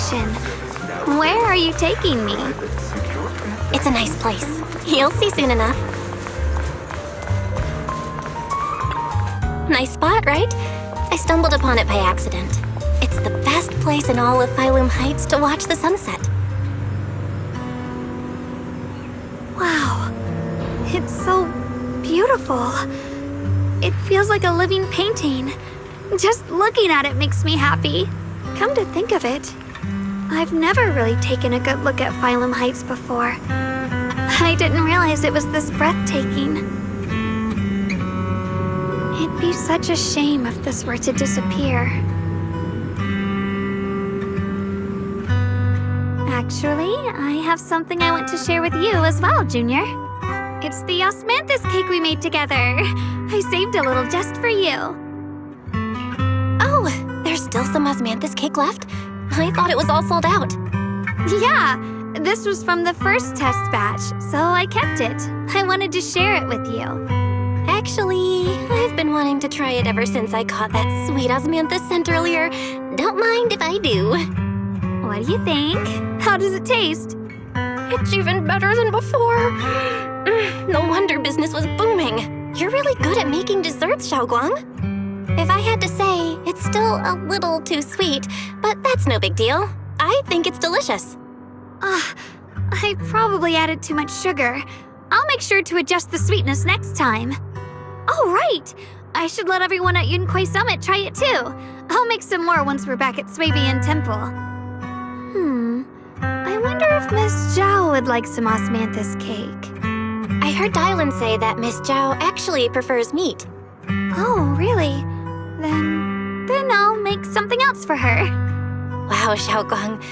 question. Where are you taking me? It's a nice place. You'll see soon enough. Nice spot, right? I stumbled upon it by accident. It's the best place in all of Phylum Heights to watch the sunset. Wow. It's so beautiful. It feels like a living painting. Just looking at it makes me happy. Come to think of it, I've never really taken a good look at Phylum Heights before. I didn't realize it was this breathtaking. It'd be such a shame if this were to disappear. Actually, I have something I want to share with you as well, Junior. It's the osmanthus cake we made together. I saved a little just for you. Oh, there's still some osmanthus cake left? I thought it was all sold out. Yeah, this was from the first test batch, so I kept it. I wanted to share it with you. Actually, I've been wanting to try it ever since I caught that sweet osmanthus scent earlier. Don't mind if I do. What do you think? How does it taste? It's even better than before. No wonder business was booming. You're really good at making desserts, Xiaoguang. If I had to say, it's still a little too sweet, but that's no big deal. I think it's delicious. I probably added too much sugar. I'll make sure to adjust the sweetness next time. Oh, right! I should let everyone at Yunquai Summit try it too. I'll make some more once we're back at Swabian Temple. I wonder if Miss Zhao would like some osmanthus cake. I heard Dylan say that Miss Zhao actually prefers meat. Oh, really? Then I'll make something else for her. Wow, Xiaoguang.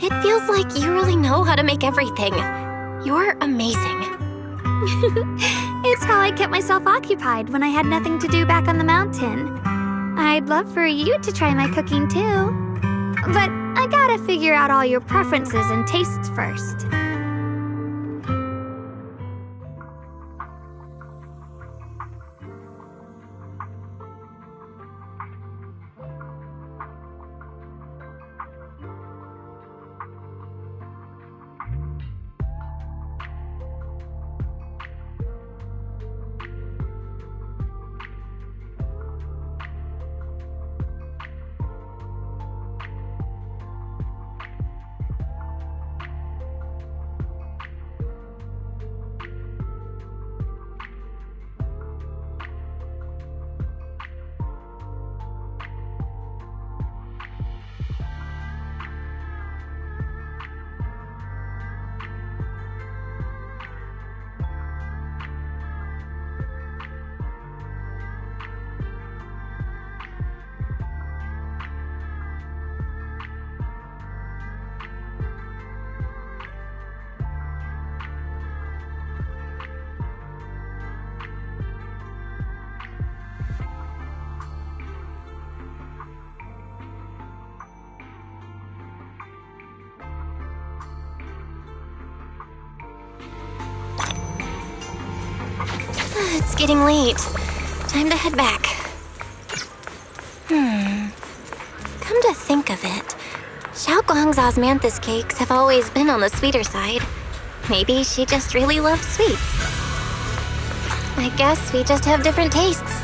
It feels like you really know how to make everything. You're amazing. It's how I kept myself occupied when I had nothing to do back on the mountain. I'd love for you to try my cooking too. But I gotta figure out all your preferences and tastes first. It's getting late. Time to head back. Come to think of it, Xiaoguang's osmanthus cakes have always been on the sweeter side. Maybe she just really loves sweets. I guess we just have different tastes.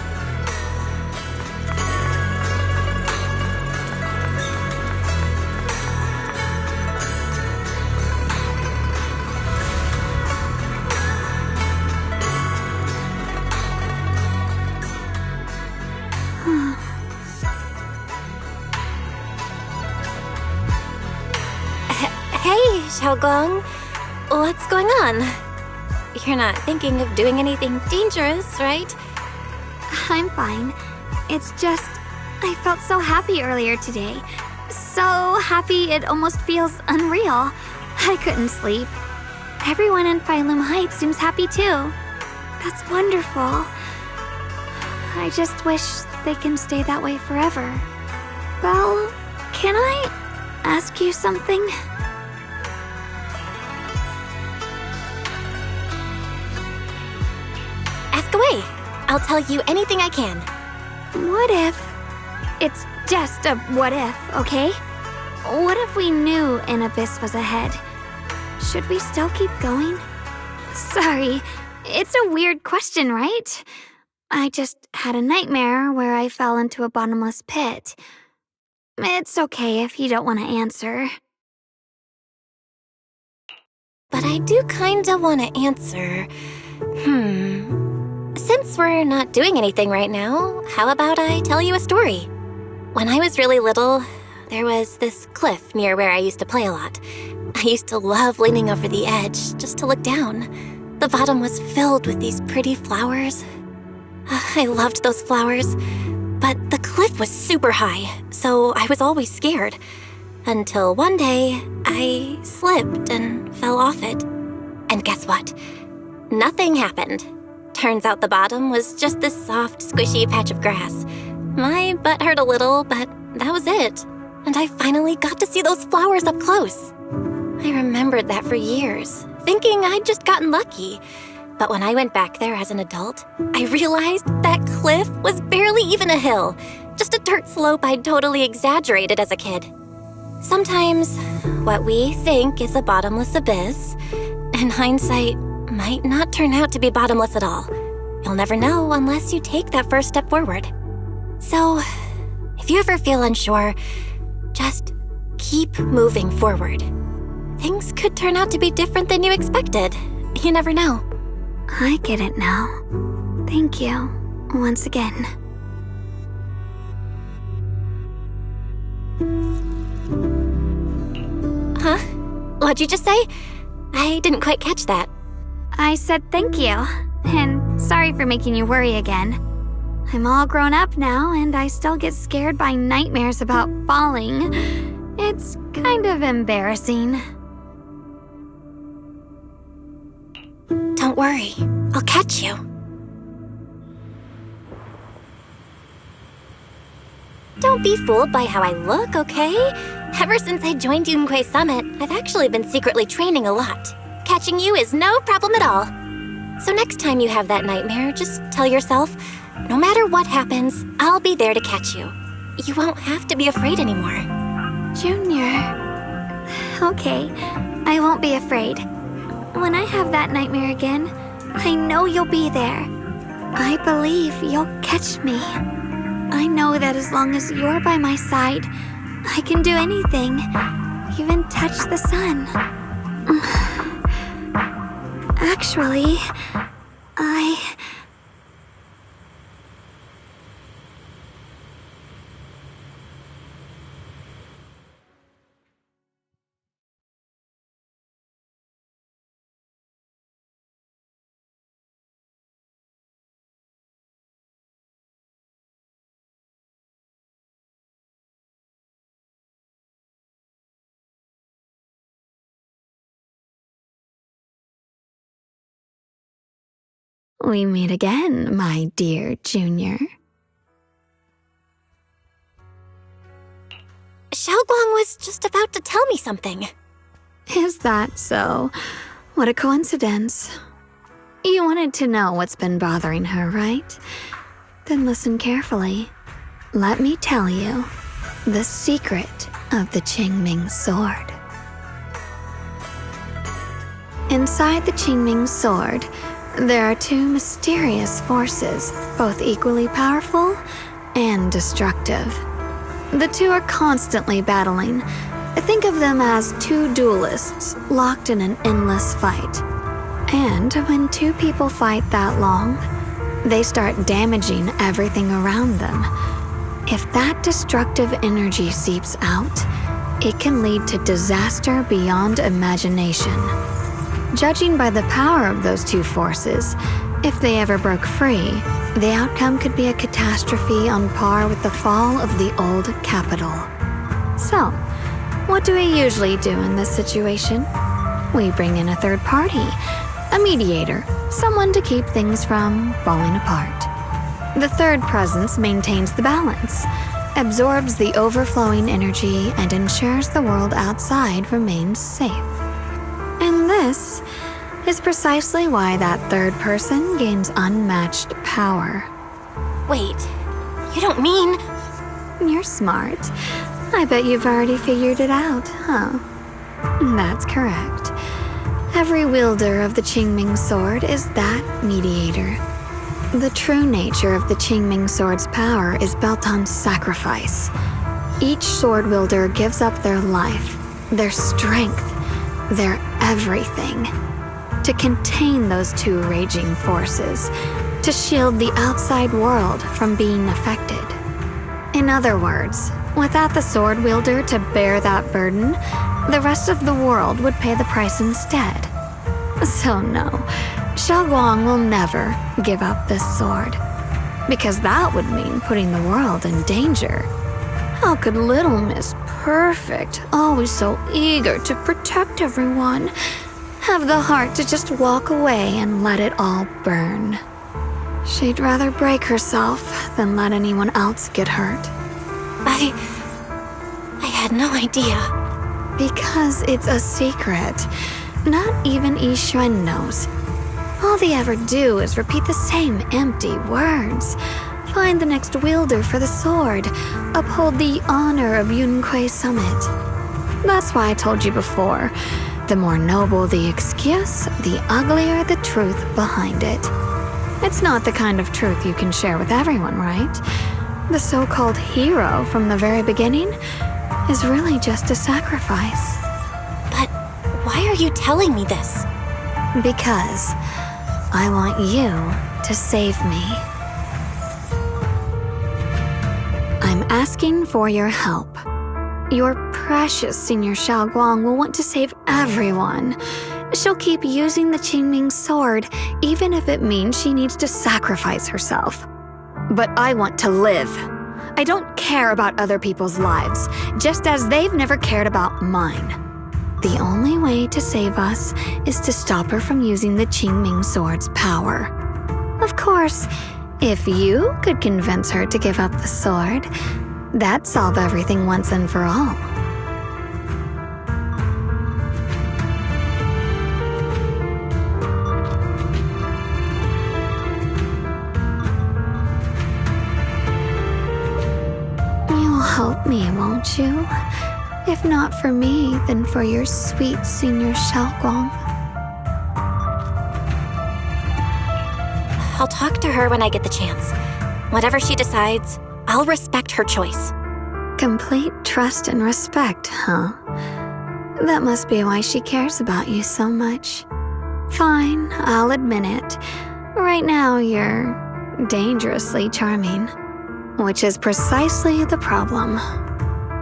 Hey, Xiaoguang. What's going on? You're not thinking of doing anything dangerous, right? I'm fine. It's just, I felt so happy earlier today. So happy it almost feels unreal. I couldn't sleep. Everyone in Phylum Heights seems happy too. That's wonderful. I just wish they can stay that way forever. Well, can I ask you something? Ask away. I'll tell you anything I can. What if? It's just a what if, okay? What if we knew an abyss was ahead? Should we still keep going? Sorry, it's a weird question, right? I just had a nightmare where I fell into a bottomless pit. It's okay if you don't want to answer. But I do kinda want to answer. Since we're not doing anything right now, how about I tell you a story? When I was really little, there was this cliff near where I used to play a lot. I used to love leaning over the edge just to look down. The bottom was filled with these pretty flowers. I loved those flowers, but the cliff was super high, so I was always scared. Until one day, I slipped and fell off it. And guess what? Nothing happened. Turns out the bottom was just this soft, squishy patch of grass. My butt hurt a little, but that was it. And I finally got to see those flowers up close. I remembered that for years, thinking I'd just gotten lucky. But when I went back there as an adult, I realized that cliff was barely even a hill, just a dirt slope I'd totally exaggerated as a kid. Sometimes, what we think is a bottomless abyss, in hindsight, might not turn out to be bottomless at all. You'll never know unless you take that first step forward. So, if you ever feel unsure, just keep moving forward. Things could turn out to be different than you expected. You never know. I get it now. Thank you, once again. Huh? What'd you just say? I didn't quite catch that. I said thank you, and sorry for making you worry again. I'm all grown up now, and I still get scared by nightmares about falling. It's kind of embarrassing. Don't worry, I'll catch you. Don't be fooled by how I look, okay? Ever since I joined Yunquei Summit, I've actually been secretly training a lot. Catching you is no problem at all. So next time you have that nightmare, just tell yourself, no matter what happens, I'll be there to catch you. You won't have to be afraid anymore. Junior. Okay, I won't be afraid. When I have that nightmare again, I know you'll be there. I believe you'll catch me. I know that as long as you're by my side, I can do anything, even touch the sun. Actually, we meet again, my dear Junior. Xiaoguang was just about to tell me something. Is that so? What a coincidence. You wanted to know what's been bothering her, right? Then listen carefully. Let me tell you the secret of the Qingming sword. Inside the Qingming sword, there are two mysterious forces, both equally powerful and destructive. The two are constantly battling. Think of them as two duelists locked in an endless fight. And when two people fight that long, they start damaging everything around them. If that destructive energy seeps out, it can lead to disaster beyond imagination. Judging by the power of those two forces, if they ever broke free, the outcome could be a catastrophe on par with the fall of the old capital. So, what do we usually do in this situation? We bring in a third party, a mediator, someone to keep things from falling apart. The third presence maintains the balance, absorbs the overflowing energy, and ensures the world outside remains safe. And this is precisely why that third person gains unmatched power. Wait, you don't mean... You're smart. I bet you've already figured it out, huh? That's correct. Every wielder of the Qingming sword is that mediator. The true nature of the Qingming sword's power is built on sacrifice. Each sword wielder gives up their life, their strength, their everything, to contain those two raging forces, to shield the outside world from being affected. In other words, without the sword wielder to bear that burden, the rest of the world would pay the price instead. So no, Xiaoguang will never give up this sword, because that would mean putting the world in danger. How could little Miss Perfect, always so eager to protect everyone, have the heart to just walk away and let it all burn? She'd rather break herself than let anyone else get hurt. I had no idea. Because it's a secret. Not even Yixuan knows. All they ever do is repeat the same empty words. Find the next wielder for the sword. Uphold the honor of Yunquei Summit. That's why I told you before. The more noble the excuse, the uglier the truth behind it. It's not the kind of truth you can share with everyone, right? The so-called hero from the very beginning is really just a sacrifice. But why are you telling me this? Because I want you to save me. I'm asking for your help. Your precious Senior Xiaoguang will want to save everyone. She'll keep using the Qingming sword, even if it means she needs to sacrifice herself. But I want to live. I don't care about other people's lives, just as they've never cared about mine. The only way to save us is to stop her from using the Qingming sword's power. Of course, if you could convince her to give up the sword, that'd solve everything once and for all. You'll help me, won't you? If not for me, then for your sweet Senior Xiaoguang. I'll talk to her when I get the chance. Whatever she decides, I'll respect her choice. Complete trust and respect, huh? That must be why she cares about you so much. Fine, I'll admit it. Right now, you're dangerously charming. Which is precisely the problem.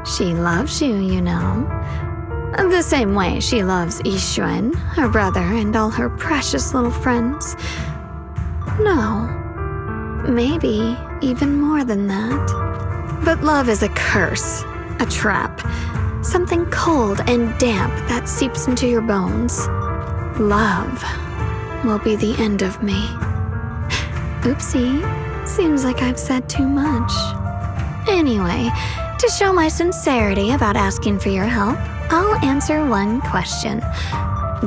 She loves you, you know. The same way she loves Yixuan, her brother, and all her precious little friends. No, maybe even more than that. But love is a curse, a trap, something cold and damp that seeps into your bones. Love will be the end of me. Oopsie, seems like I've said too much. Anyway, to show my sincerity about asking for your help, I'll answer one question.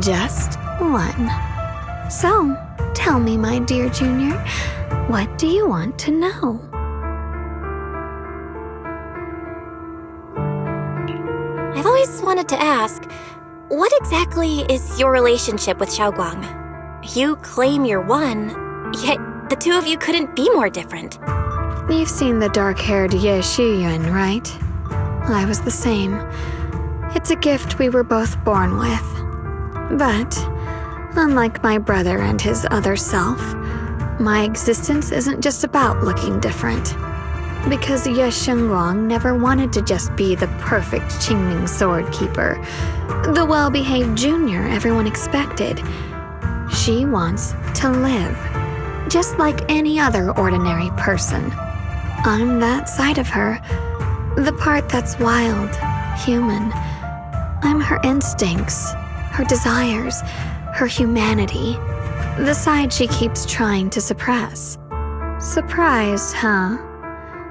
Just one. So, tell me, my dear Junior, what do you want to know? I've always wanted to ask, what exactly is your relationship with Xiaoguang? You claim you're one, yet the two of you couldn't be more different. You've seen the dark-haired Ye Shiyuan, right? I was the same. It's a gift we were both born with. But, unlike my brother and his other self, my existence isn't just about looking different. Because Ye Shengguang never wanted to just be the perfect Qingming sword keeper, the well-behaved junior everyone expected. She wants to live, just like any other ordinary person. I'm that side of her, the part that's wild, human. I'm her instincts, her desires, her humanity, the side she keeps trying to suppress. Surprised, huh?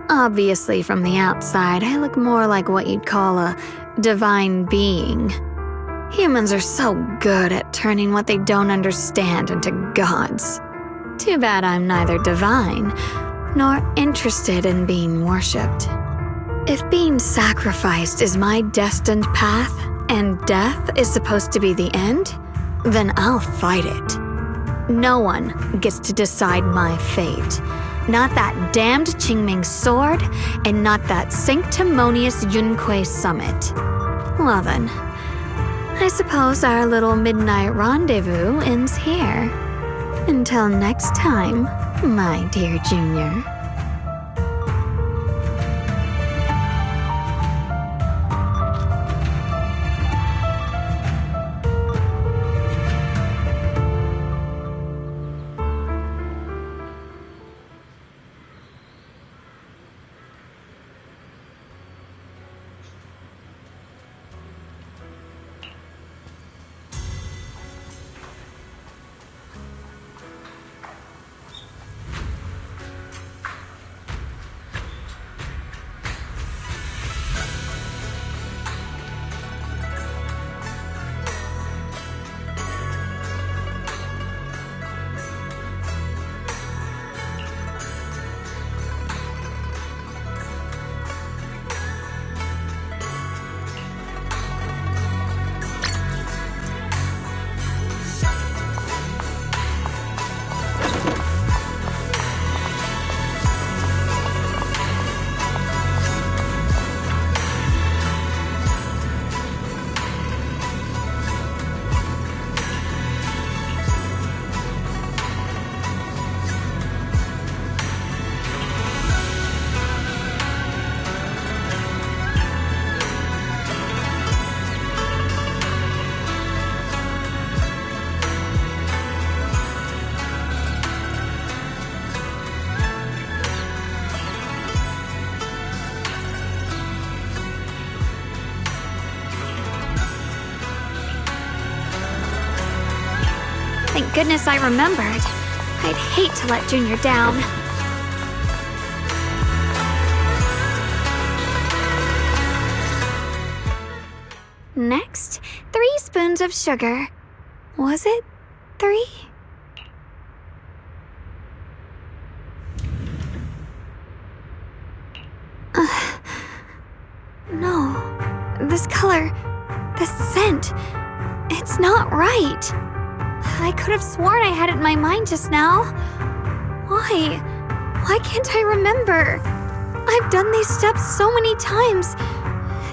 Obviously, from the outside, I look more like what you'd call a divine being. Humans are so good at turning what they don't understand into gods. Too bad I'm neither divine nor interested in being worshipped. If being sacrificed is my destined path, and death is supposed to be the end, then I'll fight it. No one gets to decide my fate. Not that damned Qingming sword, and not that sanctimonious Yunque summit. Well then, I suppose our little midnight rendezvous ends here. Until next time, my dear Junior. Thank goodness I remembered. I'd hate to let Junior down. Next, 3 spoons of sugar. Was it 3? No. This color, this scent, it's not right. I could have sworn I had it in my mind just now. Why? Why can't I remember? I've done these steps so many times,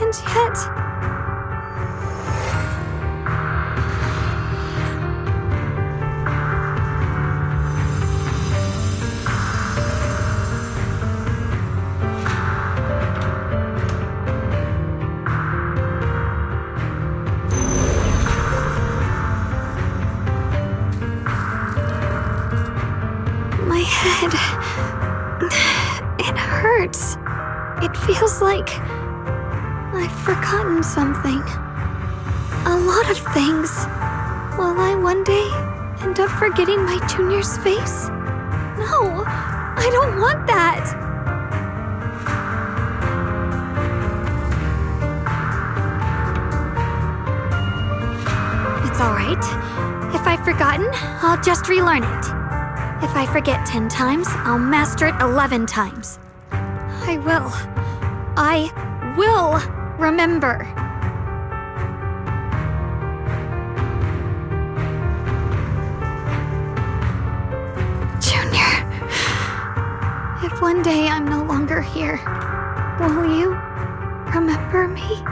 and yet... My head... it hurts. It feels like I've forgotten something. A lot of things. Will I one day end up forgetting my Junior's face? No, I don't want that. It's all right. If I've forgotten, I'll just relearn it. If I forget 10 times, I'll master it 11 times. I will remember. Junior, if one day I'm no longer here, will you remember me?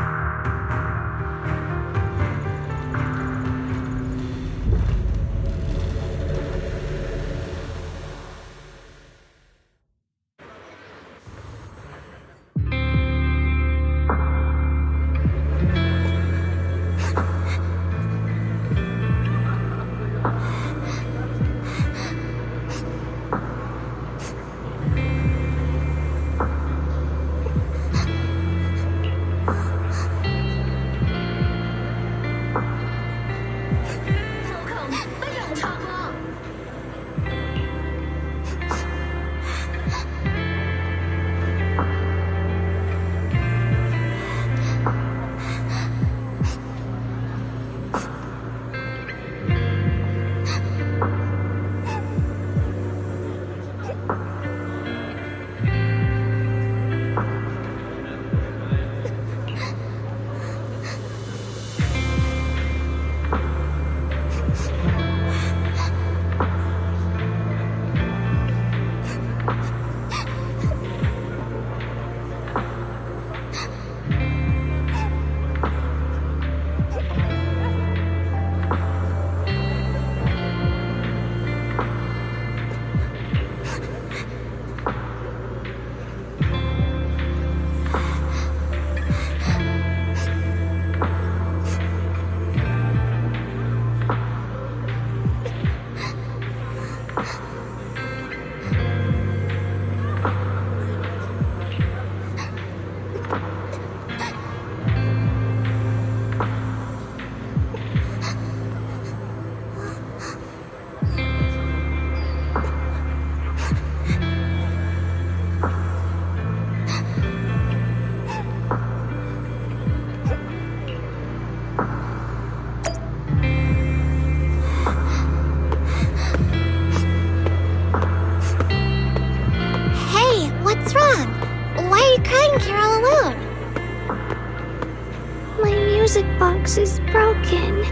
box is broken.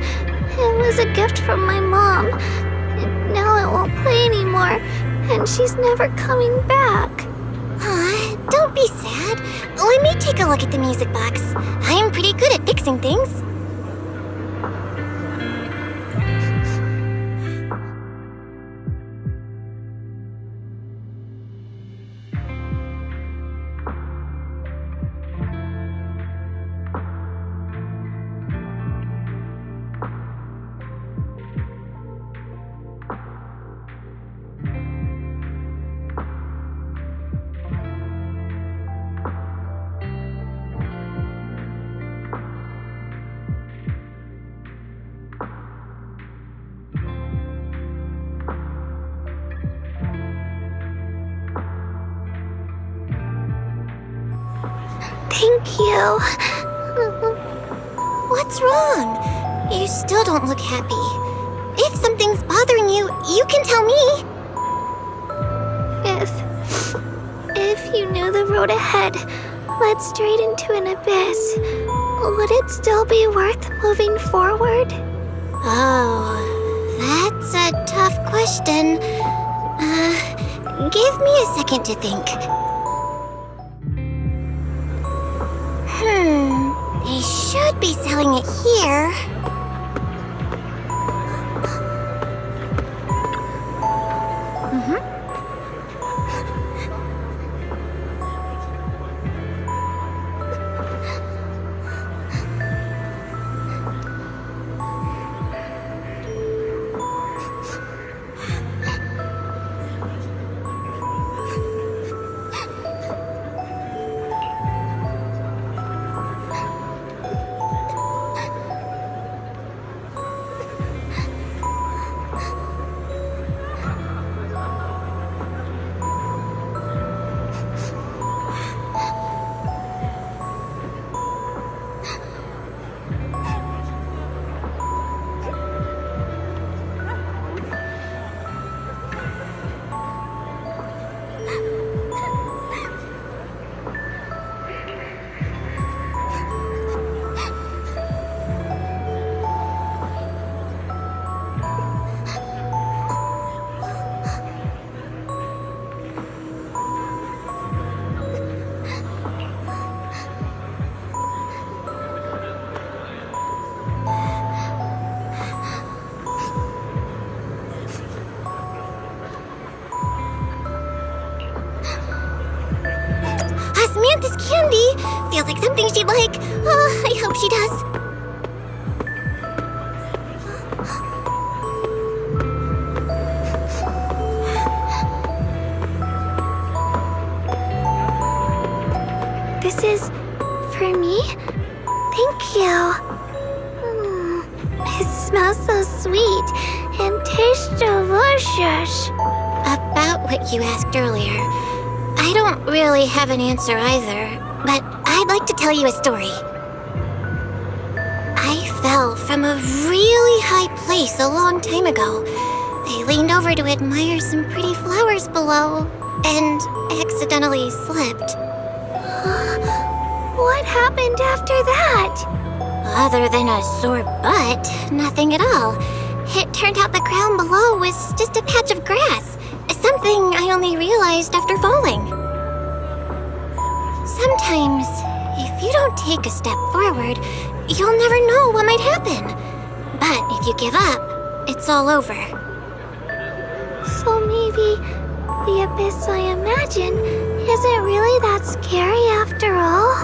It was a gift from my mom. And now it won't play anymore, and she's never coming back. Aw, don't be sad. Let me take a look at the music box. I'm pretty good at fixing things. Thank you. What's wrong? You still don't look happy. If something's bothering you, you can tell me. If you knew the road ahead led straight into an abyss, would it still be worth moving forward? Oh, that's a tough question. Give me a second to think. They should be selling it here. Samantha's candy! Feels like something she'd like. Oh, I hope she does. This is for me? Thank you. It smells so sweet and tastes delicious. About what you asked earlier, I don't really have an answer either, but I'd like to tell you a story. I fell from a really high place a long time ago. I leaned over to admire some pretty flowers below and accidentally slipped. What happened after that? Other than a sore butt, nothing at all. It turned out the ground below was just a patch of grass, something I only realized after falling. Sometimes, if you don't take a step forward, you'll never know what might happen. But if you give up, it's all over. So maybe the abyss I imagine isn't really that scary after all?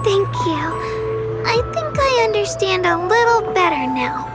Thank you. I think I understand a little better now.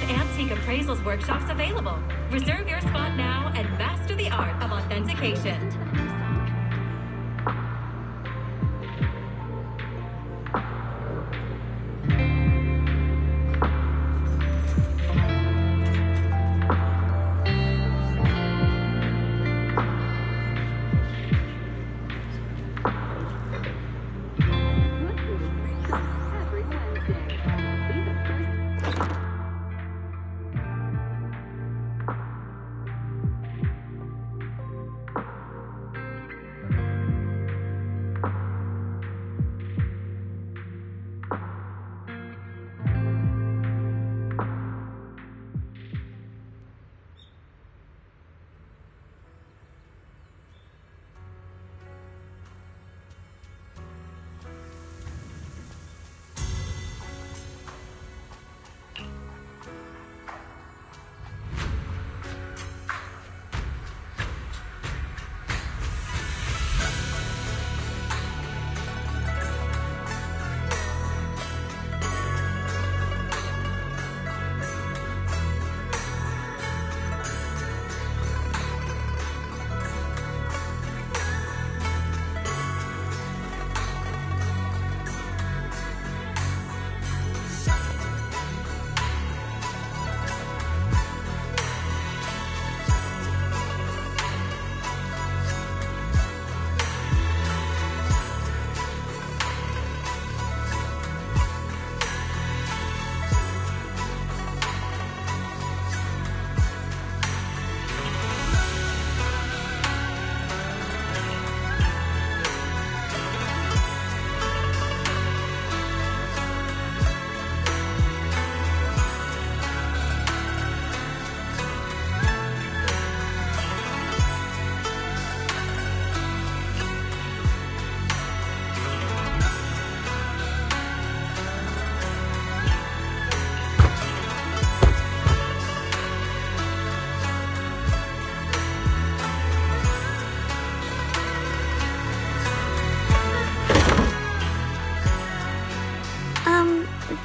and antique appraisals workshops available. Reserve your spot now and master the art of authentication.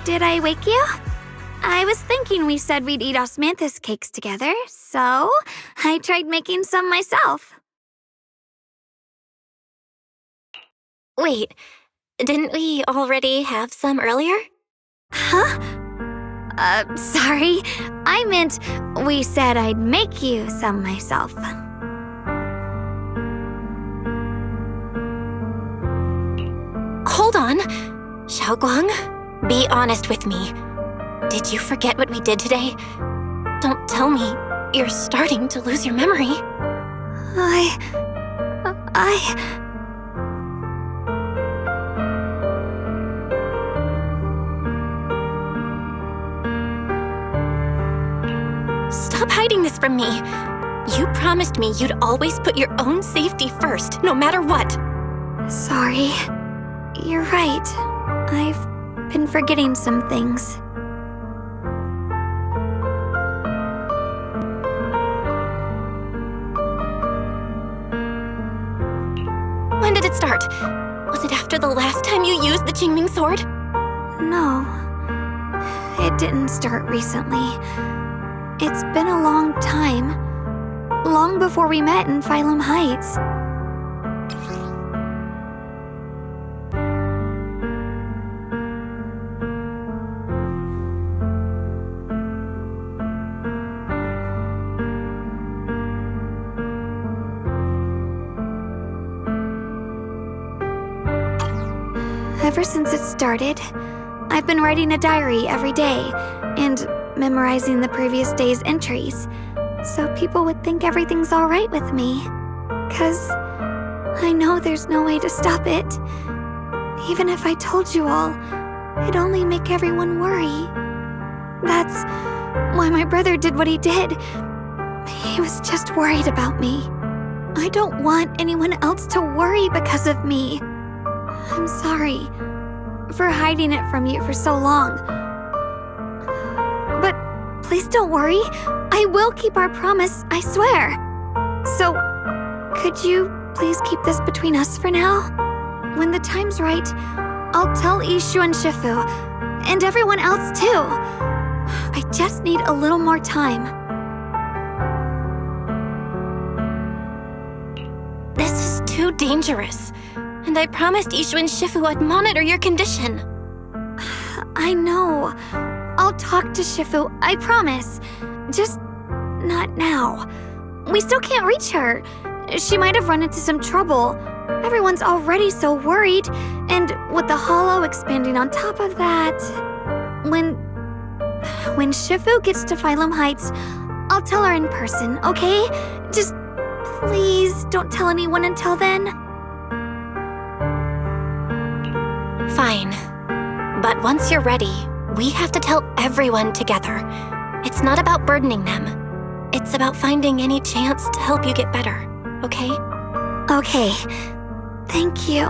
Did I wake you? I was thinking we said we'd eat osmanthus cakes together, so I tried making some myself. Wait, didn't we already have some earlier? Huh? Sorry. I meant we said I'd make you some myself. Hold on. Xiaoguang, be honest with me. Did you forget what we did today? Don't tell me you're starting to lose your memory. Stop hiding this from me. You promised me you'd always put your own safety first, no matter what. Sorry. You're right. I've been forgetting some things. When did it start? Was it after the last time you used the Qingming sword? No. It didn't start recently. It's been a long time. Long before we met in Phylum Heights. Ever since it started, I've been writing a diary every day and memorizing the previous day's entries, so people would think everything's all right with me. 'Cause I know there's no way to stop it. Even if I told you all, it'd only make everyone worry. That's why my brother did what he did. He was just worried about me. I don't want anyone else to worry because of me. I'm sorry for hiding it from you for so long. But please don't worry. I will keep our promise, I swear. So, could you please keep this between us for now? When the time's right, I'll tell Ishu and Shifu, and everyone else too. I just need a little more time. This is too dangerous. And I promised Ishu and Shifu I'd monitor your condition. I know. I'll talk to Shifu, I promise. Just not now. We still can't reach her. She might have run into some trouble. Everyone's already so worried. And with the hollow expanding on top of that... When Shifu gets to Phylum Heights, I'll tell her in person, okay? Just please don't tell anyone until then. Fine. But once you're ready, we have to tell everyone together. It's not about burdening them. It's about finding any chance to help you get better, okay? Okay. Thank you.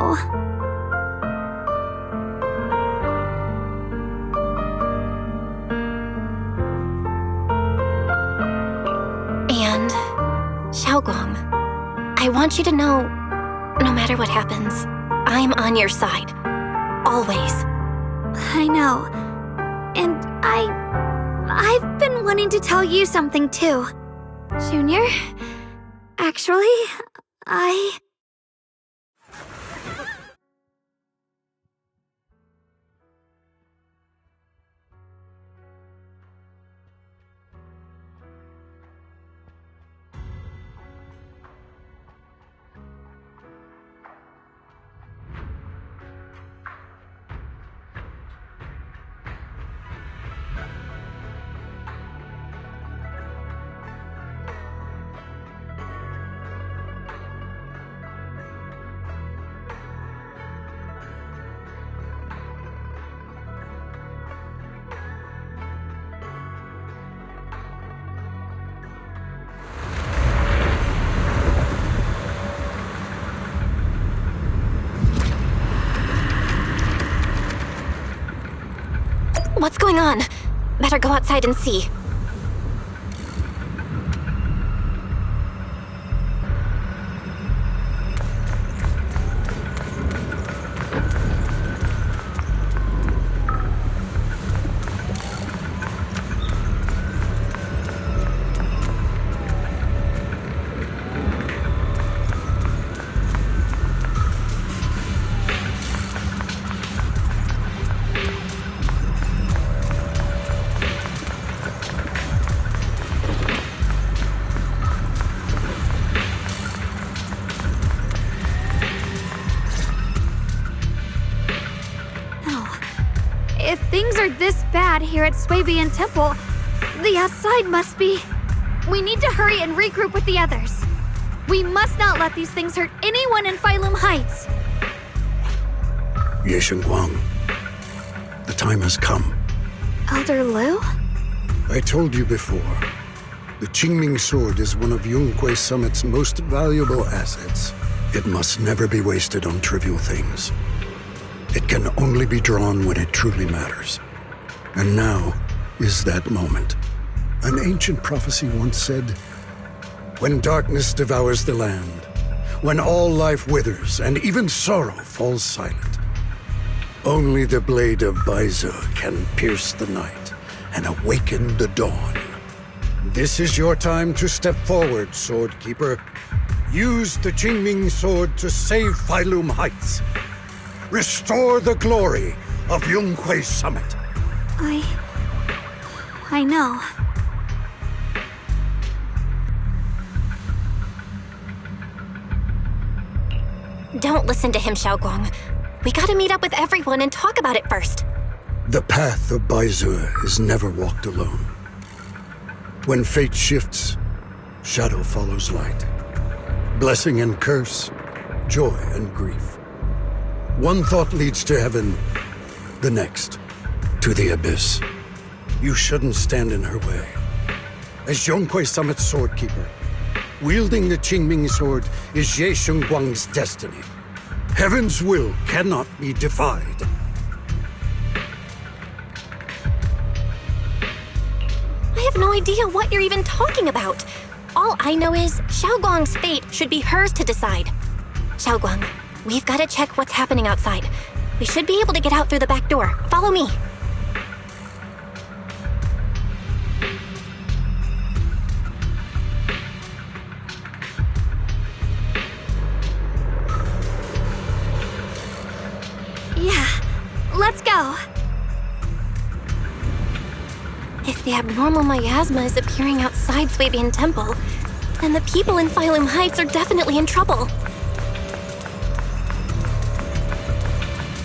And, Xiaoguang, I want you to know, no matter what happens, I'm on your side. Always. I know. And I've been wanting to tell you something too. Junior, actually, What's going on? Better go outside and see. if things are this bad here at Swabian Temple, the outside must be... We need to hurry and regroup with the others. We must not let these things hurt anyone in Phylum Heights. Ye Guang, the time has come. Elder Liu? I told you before, the Qingming sword is one of Yunque Summit's most valuable assets. It must never be wasted on trivial things. It can only be drawn when it truly matters. And now is that moment. An ancient prophecy once said, when darkness devours the land, when all life withers and even sorrow falls silent, only the blade of Baizu can pierce the night and awaken the dawn. This is your time to step forward, Swordkeeper. Use the Qingming sword to save Phylum Heights. Restore the glory of Yunque Summit. I know. Don't listen to him, Xiaoguang. We gotta meet up with everyone and talk about it first. The path of Baizu is never walked alone. When fate shifts, shadow follows light. Blessing and curse, joy and grief. One thought leads to heaven, the next, to the abyss. You shouldn't stand in her way. As Yunque Summit's swordkeeper, wielding the Qingming sword is Ye Guang's destiny. Heaven's will cannot be defied. I have no idea what you're even talking about. All I know is Xiaoguang's fate should be hers to decide. Xiaoguang, we've got to check what's happening outside. We should be able to get out through the back door. Follow me. the abnormal miasma is appearing outside Swabian Temple, then the people in Phylum Heights are definitely in trouble.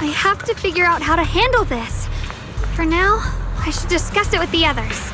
I have to figure out how to handle this. For now, I should discuss it with the others.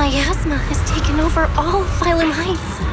Miasma has taken over all Phylum Heights.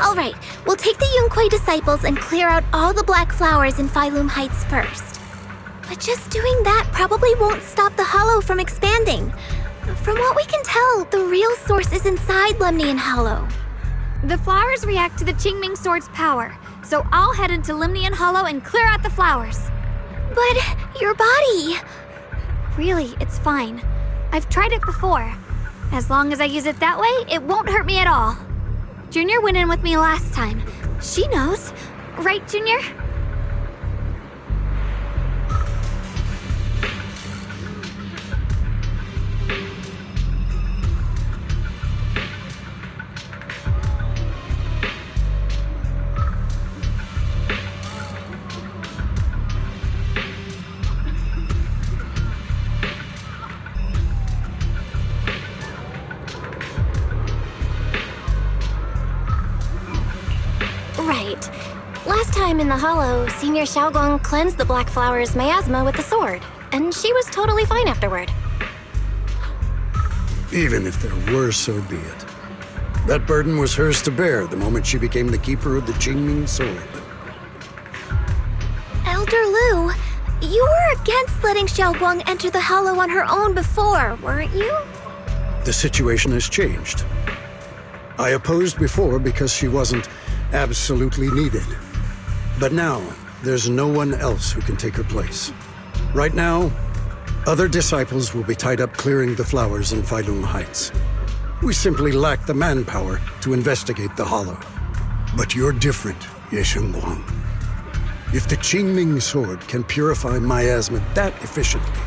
All right, we'll take the Yunquei disciples and clear out all the black flowers in Phylum Heights first. But just doing that probably won't stop the hollow from expanding. From what we can tell, the real source is inside Lemnian Hollow. The flowers react to the Qingming Sword's power, so I'll head into Lemnian Hollow and clear out the flowers. But your body... Really, it's fine. I've tried it before. As long as I use it that way, it won't hurt me at all. Junior went in with me last time. She knows. Right, Junior? Right. Last time in the Hollow, Senior Xiaoguang cleansed the Black Flower's miasma with the sword, and she was totally fine afterward. Even if there were, so be it. That burden was hers to bear the moment she became the keeper of the Qingming Sword. Elder Lu, you were against letting Xiaoguang enter the Hollow on her own before, weren't you? The situation has changed. I opposed before because she wasn't absolutely needed. But now, there's no one else who can take her place. Right now, other disciples will be tied up clearing the flowers in Phylum Heights. We simply lack the manpower to investigate the Hollow. But you're different, Ye Shengguang. If the Qingming Sword can purify miasma that efficiently,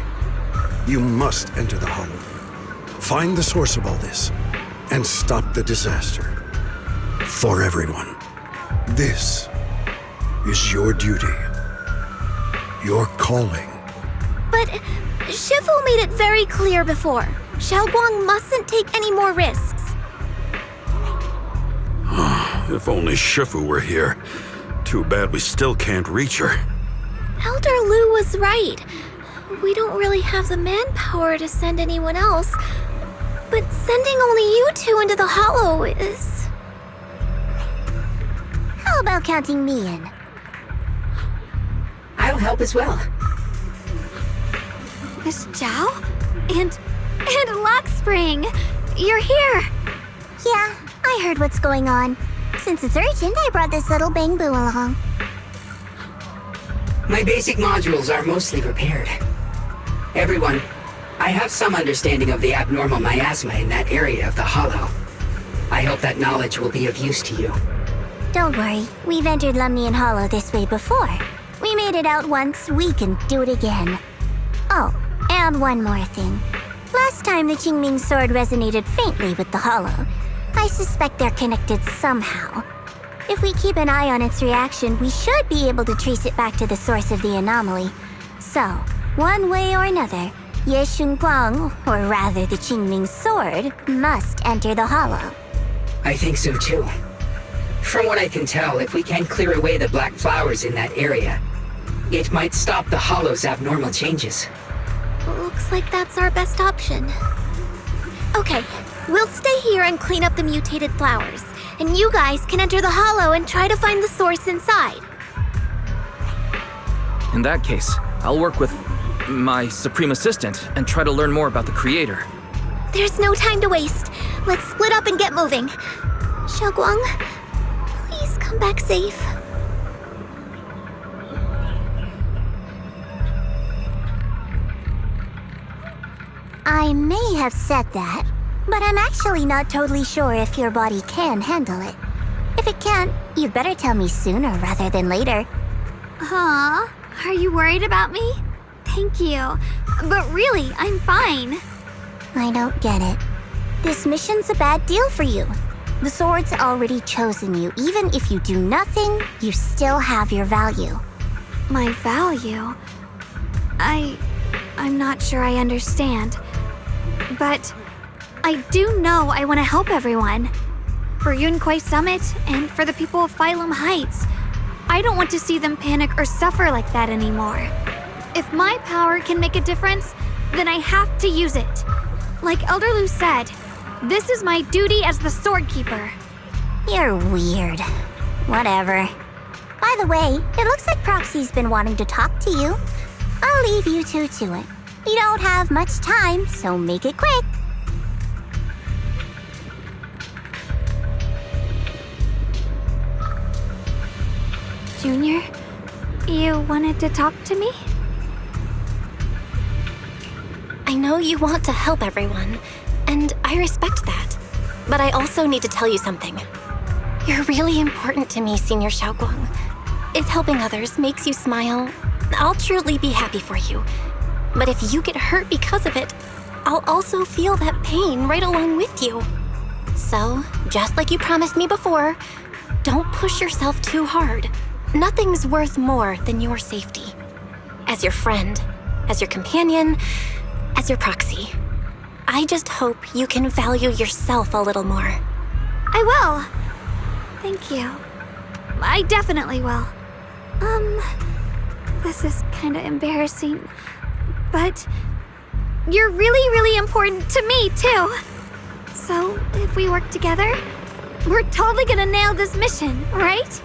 you must enter the Hollow. Find the source of all this, and stop the disaster. For everyone. This is your duty. Your calling. But Shifu made it very clear before. Xiaoguang mustn't take any more risks. If only Shifu were here. Too bad we still can't reach her. Elder Lu was right. We don't really have the manpower to send anyone else. But sending only you two into the Hollow is... How about counting me in? I'll help as well. Miss Zhao? And Lockspring! You're here! Yeah, I heard what's going on. Since it's urgent, I brought this little bang-boo along. My basic modules are mostly repaired. Everyone, I have some understanding of the abnormal miasma in that area of the Hollow. I hope that knowledge will be of use to you. Don't worry, we've entered Lemnian Hollow this way before. We made it out once, we can do it again. Oh, and one more thing. Last time the Qingming Sword resonated faintly with the Hollow. I suspect they're connected somehow. If we keep an eye on its reaction, we should be able to trace it back to the source of the anomaly. So, one way or another, Ye Shengguang, or rather the Qingming Sword, must enter the Hollow. I think so too. From what I can tell, if we can clear away the black flowers in that area, it might stop the Hollow's abnormal changes. Looks like that's our best option. Okay, we'll stay here and clean up the mutated flowers. And you guys can enter the Hollow and try to find the source inside. In that case, I'll work with my Supreme Assistant and try to learn more about the Creator. There's no time to waste. Let's split up and get moving. Xiaoguang, please come back safe. I may have said that, but I'm actually not totally sure if your body can handle it. If it can't, you'd better tell me sooner rather than later. Huh? Are you worried about me? Thank you. But really, I'm fine. I don't get it. This mission's a bad deal for you. The sword's already chosen you. Even if you do nothing, you still have your value. My value? I'm not sure I understand. But I do know I want to help everyone. For Yunquei Summit and for the people of Phylum Heights. I don't want to see them panic or suffer like that anymore. If my power can make a difference, then I have to use it. Like Elder Lu said, this is my duty as the Sword Keeper. You're weird. Whatever. By the way, it looks like Proxy's been wanting to talk to you. I'll leave you two to it. You don't have much time, so make it quick. Junior, you wanted to talk to me? I know you want to help everyone, and I respect that. But I also need to tell you something. You're really important to me, Senior Xiaoguang. If helping others makes you smile, I'll truly be happy for you. But if you get hurt because of it, I'll also feel that pain right along with you. So, just like you promised me before, don't push yourself too hard. Nothing's worth more than your safety. As your friend, as your companion, as your proxy. I just hope you can value yourself a little more. I will. Thank you. I definitely will. This is kind of embarrassing, but you're really, really important to me, too. So, if we work together, we're totally gonna nail this mission, right?